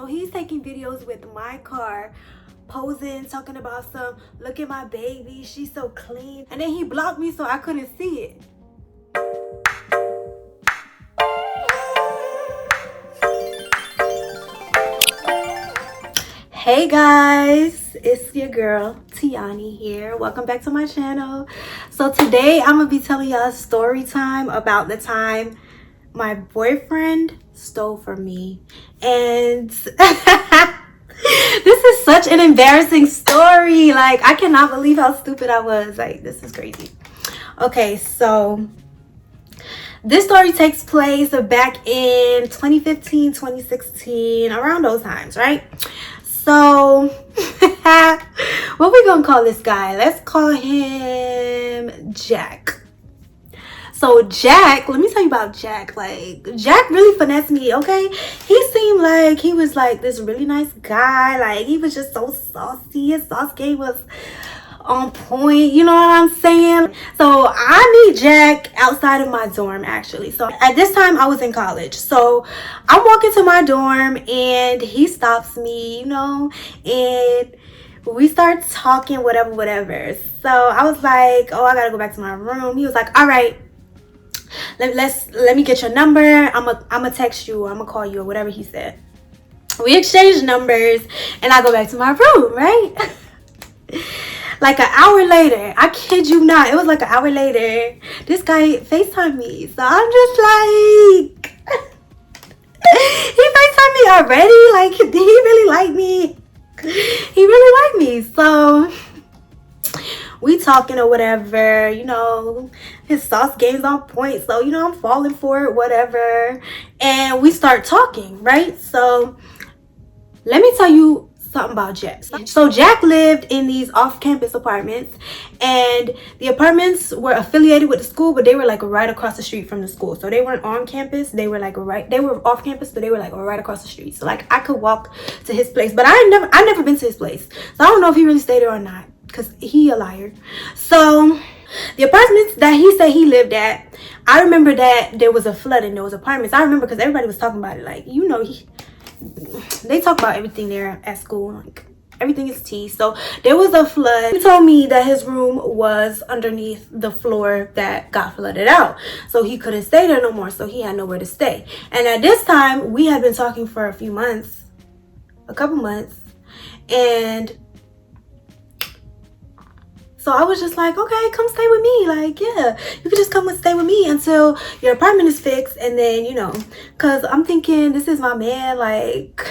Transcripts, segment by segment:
So he's taking videos with my car, posing, talking about some, look at my baby, she's so clean. And then he blocked me so I couldn't see it. Hey guys, it's your girl Tiani here. Welcome back to my channel. So today I'm gonna be telling y'all a story time about the time my boyfriend stole from me. And this is such an embarrassing story. Like, I cannot believe how stupid I was. Like, this is crazy. Okay, so this story takes place back in 2015, 2016, around those times, right? So what we gonna call this guy? Let's call him Jack. So Jack, let me tell you about Jack. Like, Jack really finessed me, okay? He seemed like he was like this really nice guy. Like, he was just so saucy. His sauce game was on point, you know what I'm saying? So I meet Jack outside of my dorm, actually. So at this time I was in college, so I'm walking to my dorm and he stops me, you know, and we start talking, whatever. So I was like, oh, I gotta go back to my room. He was like, all right, let me get your number. I'ma text you, I'ma call you, or whatever he said. We exchanged numbers and I go back to my room, right? Like an hour later, I kid you not, it was like an hour later, this guy FaceTimed me. So I'm just like, he FaceTimed me already? Like, did he really like me? He really liked me. So we talking or whatever, you know, his sauce game's on point. So, you know, I'm falling for it, whatever. And we start talking, right? So let me tell you something about Jack. So Jack lived in these off-campus apartments, and the apartments were affiliated with the school, but they were like right across the street from the school. So they weren't on campus, they were like they were off campus, but they were like right across the street. So like I could walk to his place, but I've never been to his place. So I don't know if he really stayed there or not, because he a liar. So the apartments that he said he lived at, I remember that there was a flood in those apartments. I remember because everybody was talking about it. Like, you know, they talk about everything there at school, like everything is tea. So there was a flood. He told me that his room was underneath the floor that got flooded out, so he couldn't stay there no more, so he had nowhere to stay. And at this time we had been talking for a couple months, and so I was just like, okay, come stay with me. Like, yeah, you could just come and stay with me until your apartment is fixed. And then, you know, because I'm thinking, this is my man. Like,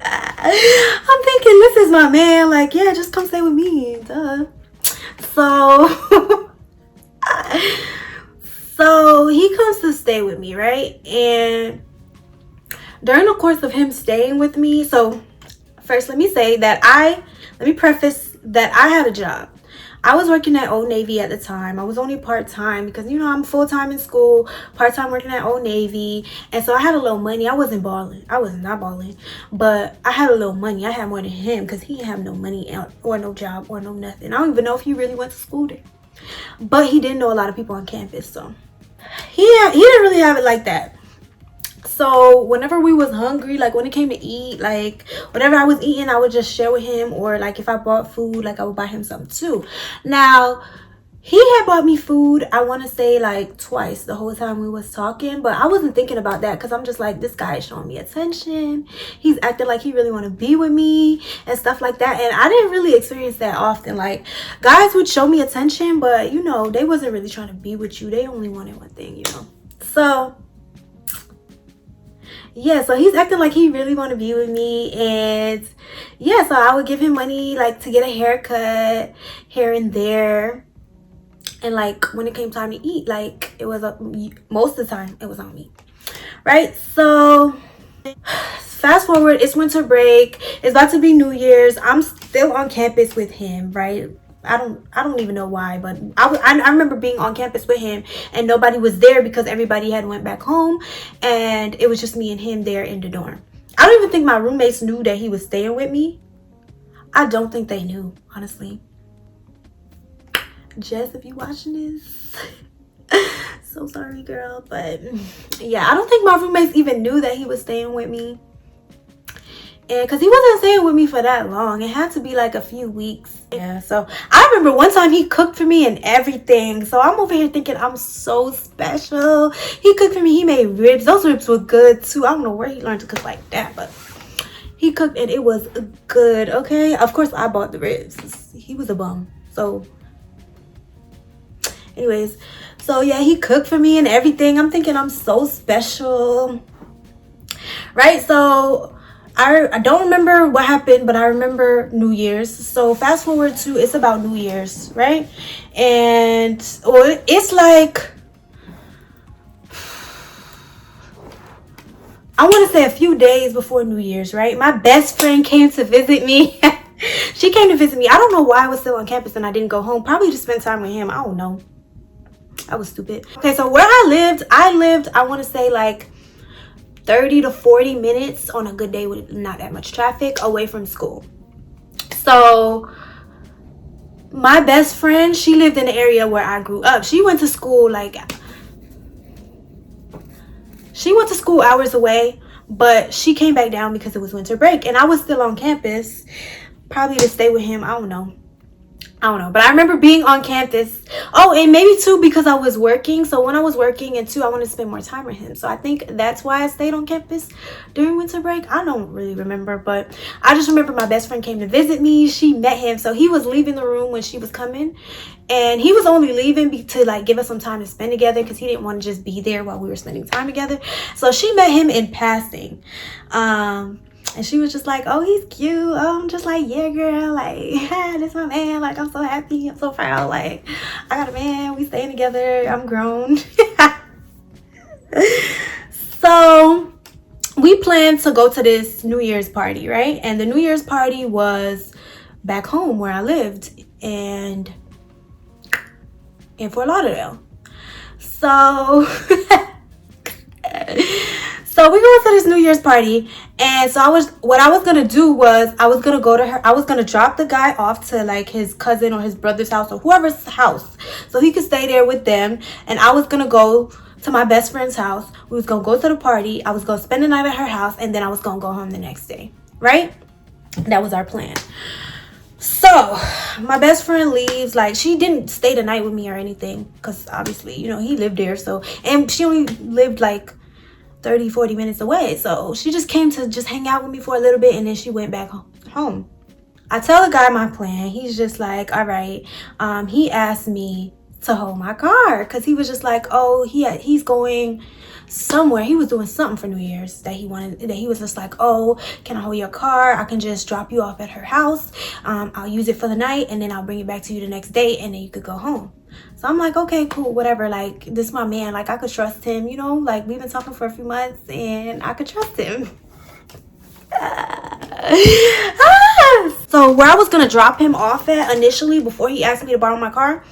I'm thinking, this is my man. Like, yeah, just come stay with me. Duh. So, so he comes to stay with me, right? And during the course of him staying with me, so first let me preface that I had a job. I was working at Old Navy at the time. I was only part-time because, you know, I'm full-time in school, part-time working at Old Navy. And so I had a little money. I wasn't balling. I was not balling. But I had a little money. I had more than him because he didn't have no money or no job or no nothing. I don't even know if he really went to school there. But he didn't know a lot of people on campus. So he didn't really have it like that. So whenever we was hungry, like when it came to eat, like whatever I was eating, I would just share with him. Or like if I bought food, like I would buy him something too. Now, he had bought me food, I want to say like twice the whole time we was talking. But I wasn't thinking about that because I'm just like, this guy is showing me attention. He's acting like he really want to be with me and stuff like that. And I didn't really experience that often. Like, guys would show me attention, but you know, they wasn't really trying to be with you. They only wanted one thing, you know. So yeah, so he's acting like he really want to be with me. And yeah, so I would give him money like to get a haircut here and there. And like when it came time to eat, like it was most of the time it was on me, right? So fast forward, it's winter break, it's about to be New Year's. I'm still on campus with him, right? I don't even know why, but I remember being on campus with him and nobody was there because everybody had went back home, and it was just me and him there in the dorm. I don't even think my roommates knew that he was staying with me. I don't think they knew, honestly. Jess, if you watching this, So sorry, girl. But yeah, I don't think my roommates even knew that he was staying with me. And because he wasn't staying with me for that long, it had to be like a few weeks. Yeah, so I remember one time he cooked for me and everything. So I'm over here thinking I'm so special. He cooked for me. He made ribs. Those ribs were good too. I don't know where he learned to cook like that, but he cooked and it was good. Okay, of course I bought the ribs. He was a bum. So anyways, so yeah, he cooked for me and everything. I'm thinking I'm so special, right? So I don't remember what happened, but I remember New Year's. So fast forward to, it's about New Year's, right? And or it's like, I want to say a few days before New Year's, right? My best friend came to visit me. She came to visit me. I don't know why I was still on campus and I didn't go home. Probably to spend time with him. I don't know. I was stupid. Okay, so where I lived, I want to say like 30 to 40 minutes on a good day with not that much traffic away from school. So my best friend, she lived in the area where I grew up. She went to school hours away, but she came back down because it was winter break and I was still on campus, probably to stay with him. I don't know, but I remember being on campus. Oh, and maybe too because I was working. So when I was working, and two, I wanted to spend more time with him. So I think that's why I stayed on campus during winter break. I don't really remember, but I just remember my best friend came to visit me. She met him. So he was leaving the room when she was coming, and he was only leaving to like give us some time to spend together because he didn't want to just be there while we were spending time together. So she met him in passing. And she was just like, oh, he's cute. Oh, I'm just like, yeah, girl. Like, yeah, that's my man. Like, I'm so happy. I'm so proud. Like, I got a man. We staying together. I'm grown. So we planned to go to this New Year's party, right? And the New Year's party was back home where I lived in Fort Lauderdale. So so we go to this New Year's party, and so what I was gonna do was I was gonna go to her. I was gonna drop the guy off to like his cousin or his brother's house or whoever's house, so he could stay there with them. And I was gonna go to my best friend's house. We was gonna go to the party. I was gonna spend the night at her house, and then I was gonna go home the next day. Right? That was our plan. So my best friend leaves. Like, she didn't stay the night with me or anything because obviously, you know, he lived there. So, and she only lived like 30-40 minutes away, so she just came to just hang out with me for a little bit, and then she went back home. I tell the guy my plan. He's just like, all right. He asked me to hold my car because he was just like, oh, he's going somewhere. He was doing something for New Year's that he was just like, oh, can I hold your car? I can just drop you off at her house. I'll use it for the night, and then I'll bring it back to you the next day, and then you could go home. So I'm like, okay, cool, whatever. Like, this is my man. Like, I could trust him, you know? Like, we've been talking for a few months, and I could trust him. So where I was going to drop him off at initially before he asked me to borrow my car,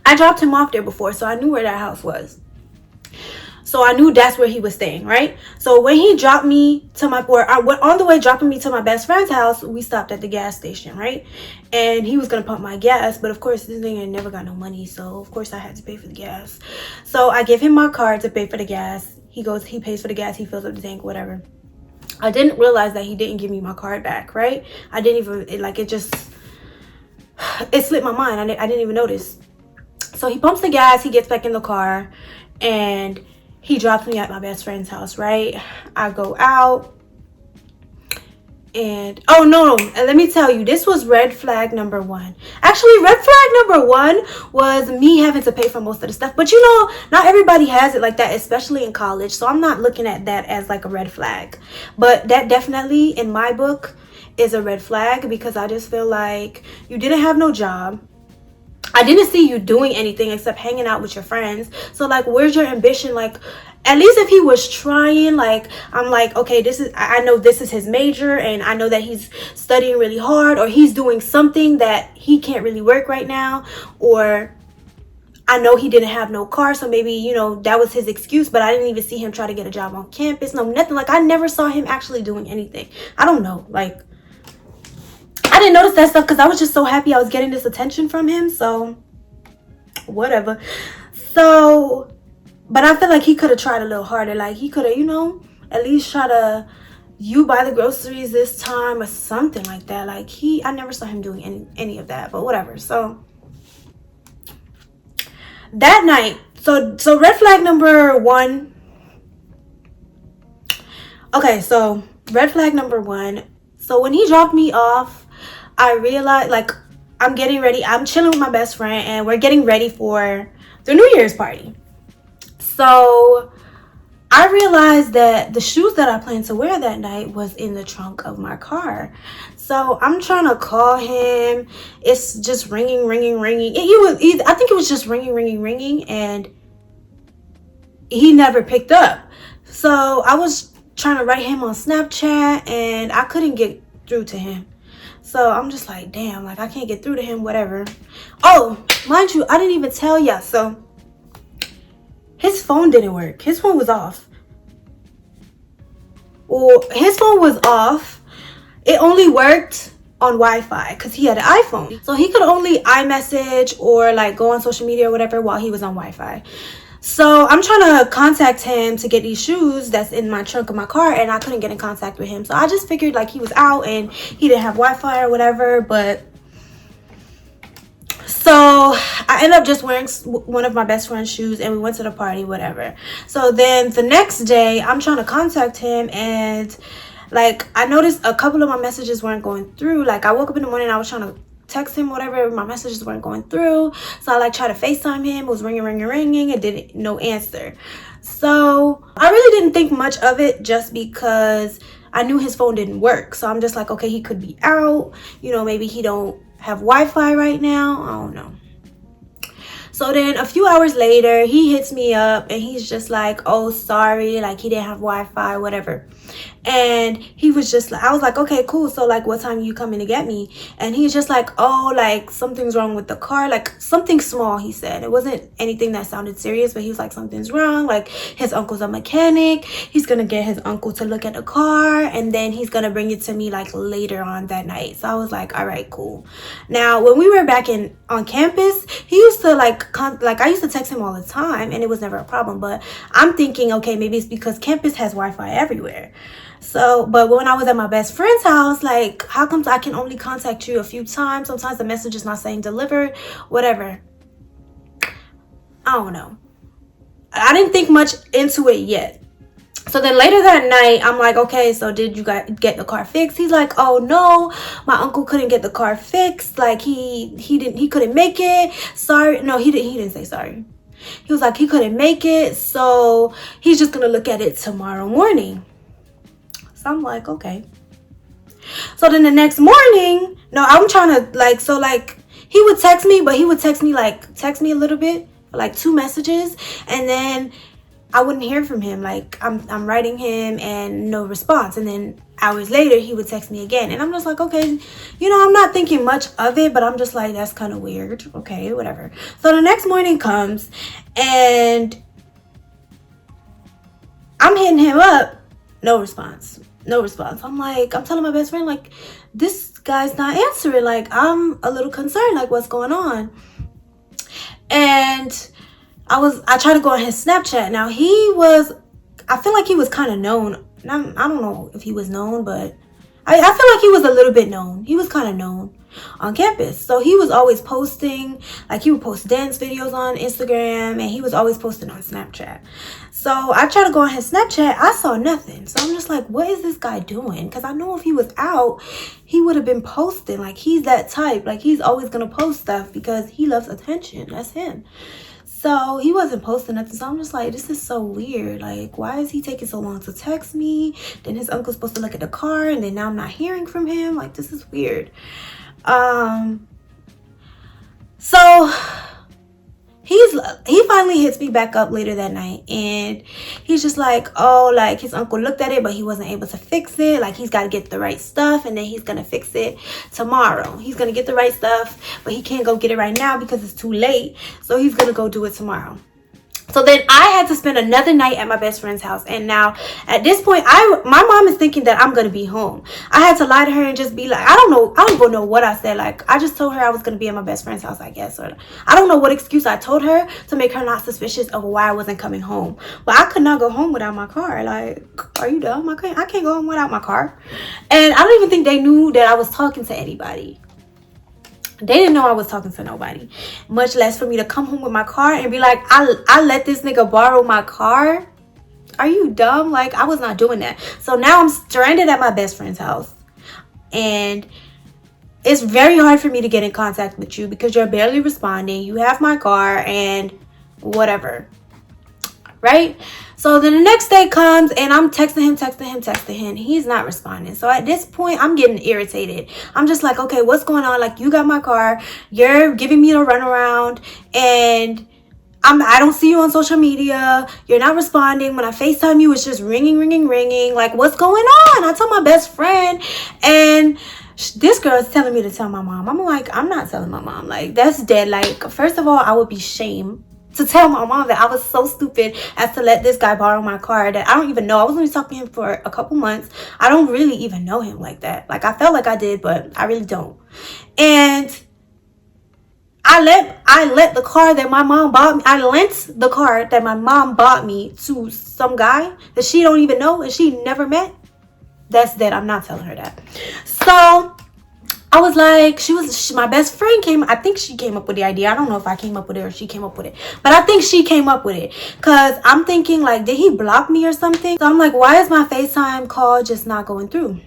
I dropped him off there before, so I knew where that house was. So I knew that's where he was staying, right? So when he dropped me to on the way dropping me to my best friend's house, we stopped at the gas station, right? And he was gonna pump my gas, but of course this nigga never got no money, so of course I had to pay for the gas. So I give him my card to pay for the gas. He pays for the gas, he fills up the tank, whatever. I didn't realize that he didn't give me my card back, right? I didn't even, it slipped my mind. I didn't even notice. So he pumps the gas, he gets back in the car, and he drops me at my best friend's house, right? I go out, and oh no, let me tell you, this was red flag number one. Actually, red flag number one was me having to pay for most of the stuff. But you know, not everybody has it like that, especially in college. So I'm not looking at that as like a red flag. But that definitely, in my book, is a red flag because I just feel like you didn't have no job. I didn't see you doing anything except hanging out with your friends. So like, where's your ambition? Like, at least if he was trying, like, I'm like, okay, I know this is his major, and I know that he's studying really hard, or he's doing something that he can't really work right now, or I know he didn't have no car, so maybe, you know, that was his excuse. But I didn't even see him try to get a job on campus. No, nothing. Like, I never saw him actually doing anything. I don't know, like, I didn't notice that stuff because I was just so happy I was getting this attention from him. So whatever. So, but I feel like he could have tried a little harder. Like he could have, you know, at least try to, you buy the groceries this time or something like that. Like I never saw him doing any of that, but whatever. So that night, so red flag number one. Okay, so red flag number one. So when he dropped me off, I realized, like, I'm getting ready. I'm chilling with my best friend and we're getting ready for the New Year's party. So I realized that the shoes that I planned to wear that night was in the trunk of my car. So I'm trying to call him. It's just ringing. I think it was just ringing, and he never picked up. So I was trying to write him on Snapchat, and I couldn't get through to him. So I'm just like, damn, like I can't get through to him, whatever. Oh, mind you, I didn't even tell ya. So his phone didn't work. His phone was off. Well, his phone was off. It only worked on Wi-Fi because he had an iPhone. So he could only iMessage or like go on social media or whatever while he was on Wi-Fi. So I'm trying to contact him to get these shoes that's in my trunk of my car, and I couldn't get in contact with him. So I just figured like he was out and he didn't have Wi-Fi or whatever. But so I ended up just wearing one of my best friend's shoes and we went to the party, whatever. So then the next day I'm trying to contact him, and like I noticed a couple of my messages weren't going through. Like I woke up in the morning, I was trying to text him, whatever, my messages weren't going through. So I like tried to FaceTime him. It was ringing, and didn't, no answer. So I really didn't think much of it just because I knew his phone didn't work. So I'm just like, okay, he could be out, you know, maybe he don't have Wi-Fi right now, I don't know. So then a few hours later he hits me up and he's just like, oh sorry, like he didn't have Wi-Fi, whatever. And he was just like, I was like, okay, cool, so like what time are you coming to get me? And he's just like, oh, like something's wrong with the car, like something small, he said. It wasn't anything that sounded serious, but he was like, something's wrong, like his uncle's a mechanic, he's gonna get his uncle to look at the car and then he's gonna bring it to me like later on that night. So I was like, all right, cool. Now when we were back on campus, he used to like I used to text him all the time and it was never a problem. But I'm thinking, okay, maybe it's because campus has Wi-Fi everywhere. So, but when I was at my best friend's house, like, how comes I can only contact you a few times? Sometimes the message is not saying delivered, whatever. I don't know. I didn't think much into it yet. So then later that night, I'm like, okay, so did you guys get the car fixed? He's like, oh no, my uncle couldn't get the car fixed. Like he couldn't make it. Sorry. No, he didn't say sorry. He was like, he couldn't make it, so he's just gonna look at it tomorrow morning. So I'm like, okay. So then the next morning, no, I'm trying to like, so like he would text me, but he would text me a little bit, like 2 messages, and then I wouldn't hear from him. Like I'm writing him and no response, and then hours later he would text me again, and I'm just like, okay, you know, I'm not thinking much of it, but I'm just like, that's kind of weird. Okay, whatever. So the next morning comes and I'm hitting him up, no response. I'm like, I'm telling my best friend, like, this guy's not answering. Like, I'm a little concerned, like, what's going on? And I tried to go on his Snapchat. Now I feel like he was kind of known. I don't know if he was known, but I feel like he was a little bit known. He was kind of known on campus. So he was always posting, like he would post dance videos on Instagram, and he was always posting on Snapchat. So I tried to go on his Snapchat. I saw nothing. So I'm just like, what is this guy doing? Because I know if he was out, he would have been posting. Like, he's that type. Like, he's always going to post stuff because he loves attention. That's him. So he wasn't posting nothing. So I'm just like, this is so weird. Like, why is he taking so long to text me? Then his uncle's supposed to look at the car, and then now I'm not hearing from him. Like, this is weird. So he finally hits me back up later that night, and he's just like, oh, like his uncle looked at it, but he wasn't able to fix it. Like, he's got to get the right stuff, and then he's gonna fix it tomorrow. He's gonna get the right stuff, but he can't go get it right now because it's too late. So he's gonna go do it tomorrow. So then I had to spend another night at my best friend's house. And now at this point, my mom is thinking that I'm going to be home. I had to lie to her and just be like, I don't even know what I said. Like, I just told her I was going to be at my best friend's house, I guess. Or I don't know what excuse I told her to make her not suspicious of why I wasn't coming home. But I could not go home without my car. Like, are you dumb? I can't go home without my car. And I don't even think they knew that I was talking to anybody. They didn't know I was talking to nobody, much less for me to come home with my car and be like, I let this nigga borrow my car. Are you dumb? Like, I was not doing that. So now I'm stranded at my best friend's house, and it's very hard for me to get in contact with you because you're barely responding. You have my car and whatever, right? So then the next day comes and I'm texting him. He's not responding. So at this point, I'm getting irritated. I'm just like, okay, what's going on? Like, you got my car. You're giving me the runaround, and I don't see you on social media. You're not responding. When I FaceTime you, it's just ringing. Like, what's going on? I told my best friend, and this girl is telling me to tell my mom. I'm like, I'm not telling my mom. Like, that's dead. Like, first of all, I would be shamed to tell my mom that I was so stupid as to let this guy borrow my car that I don't even know. I was only talking to him for a couple months. I don't really even know him like that. Like, I felt like I did, but I really don't. And I let the car that my mom bought me, I lent the car that my mom bought me to some guy that she don't even know and she never met. That's dead. I'm not telling her that. So I was like, my best friend I think she came up with the idea. I don't know if I came up with it or she came up with it, but I think she came up with it, because I'm thinking, like, did he block me or something? So I'm like, why is my FaceTime call just not going through?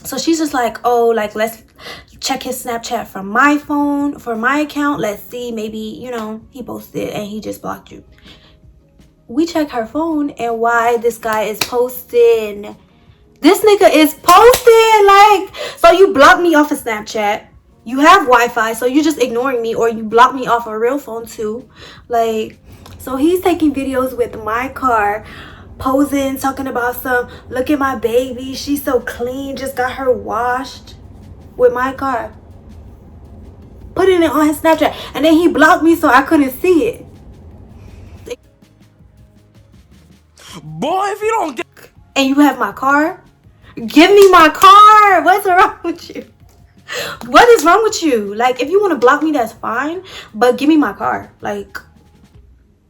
So she's just like, oh, like, let's check his Snapchat from my phone, for my account. Let's see, maybe, you know, he posted and he just blocked you. We check her phone, and why this guy is posting. This nigga is posting, like, so you block me off of Snapchat. You have Wi-Fi, so you're just ignoring me, or you block me off a real phone too. Like, so he's taking videos with my car, posing, talking about some, look at my baby, she's so clean, just got her washed, with my car. Putting it on his Snapchat. And then he blocked me so I couldn't see it. Boy, if you don't get... And you have my car? Give me my car. What's wrong with you? What is wrong with you? Like, if you want to block me, that's fine, but give me my car. Like,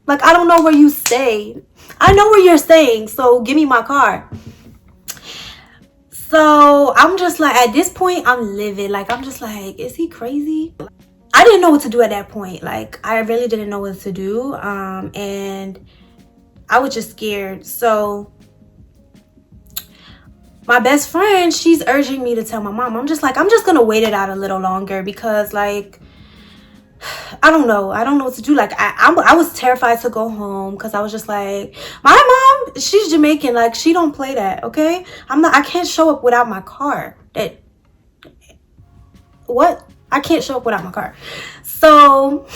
I don't know where you stay. I know where you're staying, so give me my car. So I'm just like, at this point, I'm livid. Like, I'm just like, is he crazy? I didn't know what to do at that point. Like, I really didn't know what to do. And I was just scared. So my best friend, she's urging me to tell my mom. I'm just like, I'm just gonna wait it out a little longer, because, like, I don't know what to do. Like, I was terrified to go home, because I was just like, my mom, she's Jamaican, like, she don't play that, okay? I can't show up without my car. I can't show up without my car. So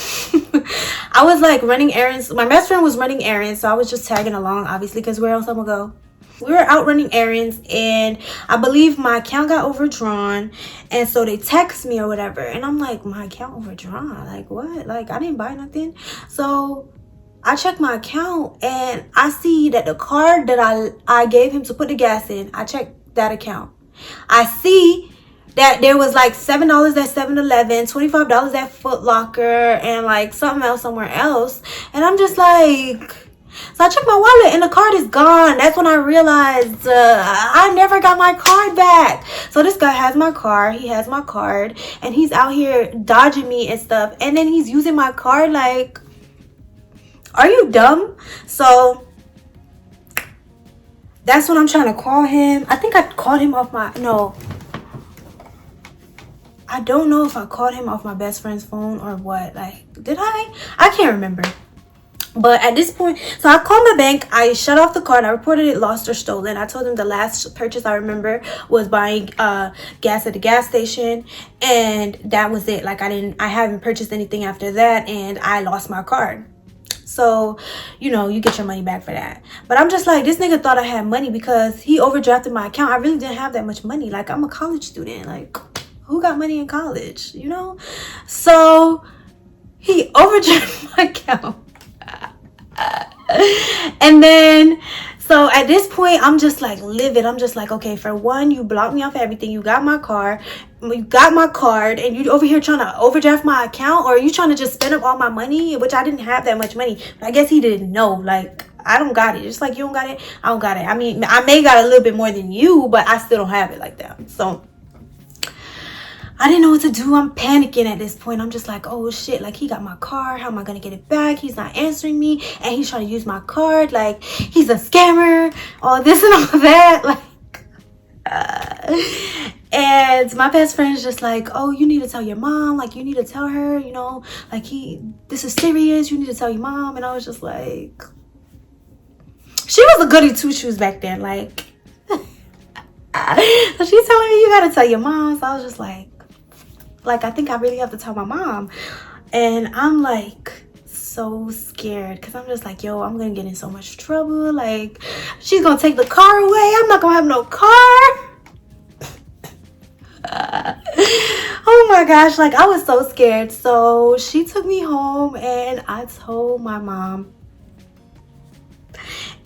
I was like running errands. My best friend was running errands, so I was just tagging along, obviously, because where else I'm gonna go? We were out running errands, and I believe my account got overdrawn, and so they text me or whatever, and I'm like, my account overdrawn? Like, what? Like, I didn't buy nothing. So I checked my account, and I see that the card that I gave him to put the gas in, I checked that account. I see that there was like $7 at 7-Eleven, $25 at Foot Locker, and like something else somewhere else. And I'm just like, so I checked my wallet and the card is gone. That's when I realized I never got my card back. So this guy has my car, he has my card, and he's out here dodging me and stuff. And then he's using my card. Like, are you dumb? So that's when I'm trying to call him. I think I called him off my, no, I don't know if I called him off my best friend's phone or what. Like, did I? I can't remember. But at this point, so I called my bank, I shut off the card, I reported it lost or stolen. I told them the last purchase I remember was buying gas at the gas station, and that was it. Like, I haven't purchased anything after that, and I lost my card. So, you know, you get your money back for that. But I'm just like, this nigga thought I had money because he overdrafted my account. I really didn't have that much money. Like, I'm a college student. Like, who got money in college, you know? So he overdrafted my account. And then, so at this point, I'm just like livid. I'm just like, okay, for one, you blocked me off everything. You got my car, you got my card, and you over here trying to overdraft my account, or are you trying to just spend up all my money, which I didn't have that much money. But I guess he didn't know. Like, I don't got it. Just like you don't got it, I don't got it. I mean, I may got a little bit more than you, but I still don't have it like that. So I didn't know what to do. I'm panicking at this point. I'm just like, oh shit, like he got my card. How am I gonna get it back? He's not answering me, and he's trying to use my card. Like, he's a scammer, all this and all that. Like, and my best friend's just like, oh, you need to tell your mom. Like, you need to tell her, you know, like this is serious. You need to tell your mom. And I was just like, she was a goody two shoes back then. Like, so she's telling me you gotta tell your mom. So I was just like, I think I really have to tell my mom. And I'm like so scared because I'm just like, yo, I'm gonna get in so much trouble. Like, she's gonna take the car away. I'm not gonna have no car. Oh my gosh, like I was so scared. So she took me home and I told my mom.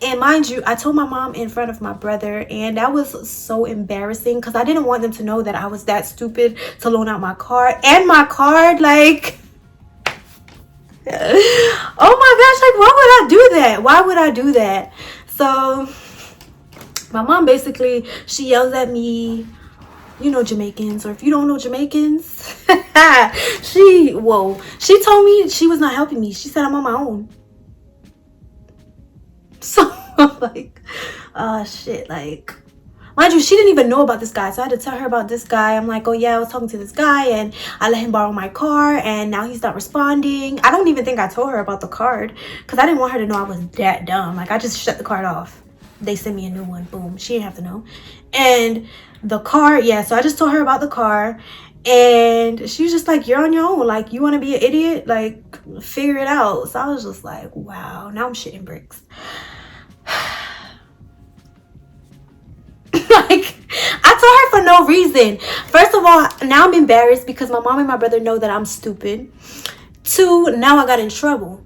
And mind you, I told my mom in front of my brother, and that was so embarrassing because I didn't want them to know that I was that stupid to loan out my card and my card. Like, oh my gosh, like why would I do that? Why would I do that? So my mom basically, she yells at me, you know Jamaicans, or if you don't know Jamaicans, she told me she was not helping me. She said I'm on my own. So I'm like, shit, like, mind you, she didn't even know about this guy. So I had to tell her about this guy. I'm like, oh yeah, I was talking to this guy and I let him borrow my car and now he's not responding. I don't even think I told her about the card because I didn't want her to know I was that dumb. Like, I just shut the card off. They sent me a new one. Boom. She didn't have to know. And the car, yeah, so I just told her about the car. And she was just like, you're on your own. Like, you want to be an idiot? Like, figure it out. So I was just like, wow, now I'm shitting bricks. Like, I told her for no reason. First of all, now I'm embarrassed because my mom and my brother know that I'm stupid. Two, now I got in trouble.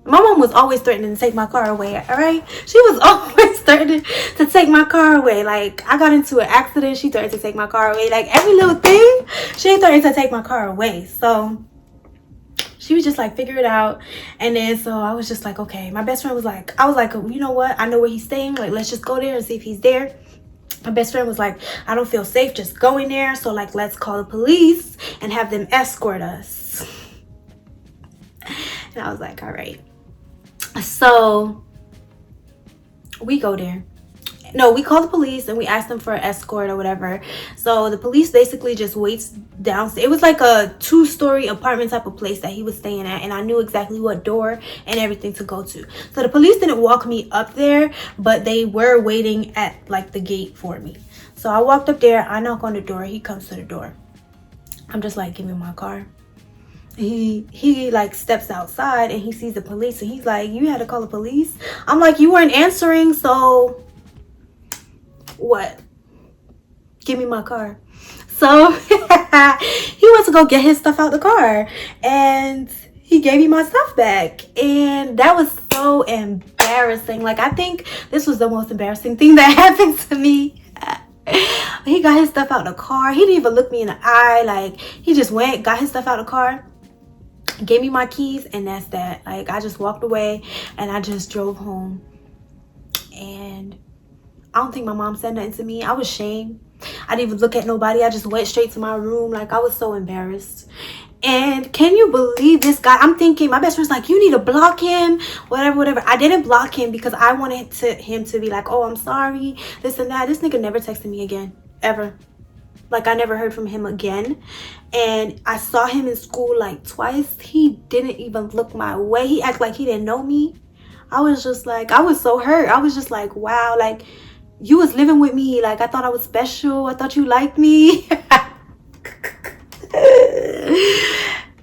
My mom was always threatening to take my car away, all right? She was always threatening to take my car away. Like, I got into an accident, she threatened to take my car away. Like, every little thing, she threatened to take my car away. So she was just like, figure it out. And then so I was just like, okay. My best friend was like, I was like, you know what? I know where he's staying. Like, let's just go there and see if he's there. My best friend was like, I don't feel safe just going there. So like, let's call the police and have them escort us. And I was like, all right. So we go there. No, we call the police and we ask them for an escort or whatever. So the police basically just waits downstairs. It was like a 2-story apartment type of place that he was staying at, and I knew exactly what door and everything to go to. So the police didn't walk me up there, but they were waiting at like the gate for me. So I walked up there, I knock on the door, he comes to the door. I'm just like, give me my car. He like steps outside and he sees the police and he's like, you had to call the police? I'm like, you weren't answering, so what? Give me my car. So he went to go get his stuff out the car and he gave me my stuff back, and that was so embarrassing. Like, I think this was the most embarrassing thing that happened to me. He got his stuff out the car. He didn't even look me in the eye. Like, he just went, got his stuff out the car, gave me my keys, and that's that. Like, I just walked away and I just drove home. And I don't think my mom said nothing to me. I was ashamed. I didn't even look at nobody. I just went straight to my room. Like, I was so embarrassed. And can you believe this guy? I'm thinking, my best friend's like, you need to block him, whatever. I didn't block him because I wanted him to be like, oh, I'm sorry, this and that. This nigga never texted me again, ever. Like, I never heard from him again. And I saw him in school like twice. He didn't even look my way. He acted like he didn't know me. I was just like, I was so hurt. I was just like, wow, like, you was living with me. Like, I thought I was special. I thought you liked me.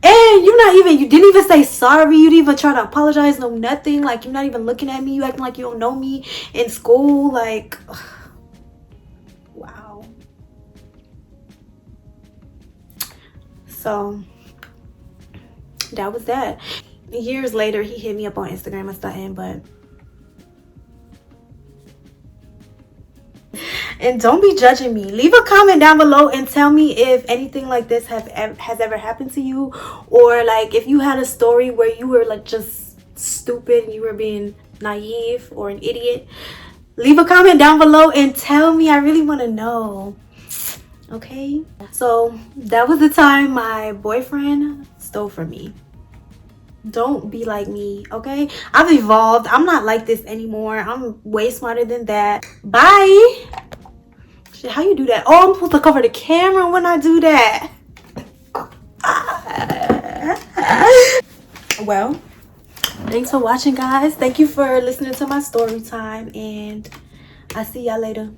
And you didn't even say sorry. You didn't even try to apologize. No, nothing. Like, you're not even looking at me. You acting like you don't know me in school. Like, wow. So that was that. Years later, he hit me up on Instagram or something, but... And don't be judging me. Leave a comment down below and tell me if anything like this has ever happened to you, or like if you had a story where you were like just stupid and you were being naive or an idiot. Leave a comment down below and tell me. I really want to know. Okay, so that was the time my boyfriend stole from me. Don't be like me, okay? I've evolved. I'm not like this anymore. I'm way smarter than that. Bye. Shit, how you do that? Oh, I'm supposed to cover the camera when I do that. Well, thanks for watching, guys. Thank you for listening to my story time, and I'll see y'all later.